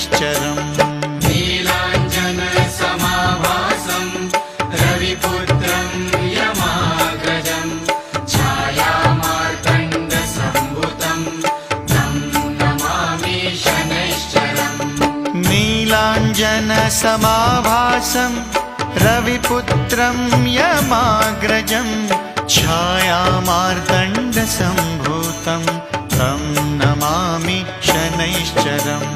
शनैश्चरम् नीलाञ्जनसमाभासं रविपुत्रं यमाग्रजं छायामार्तण्डसम्भुतं तं नमामि शनैश्चरम् नीलाञ्जनसमाभासं रविपुत्रं यमाग्रजं छायामार्तण्डसम्भूतं तं नमामि शनैश्चरम्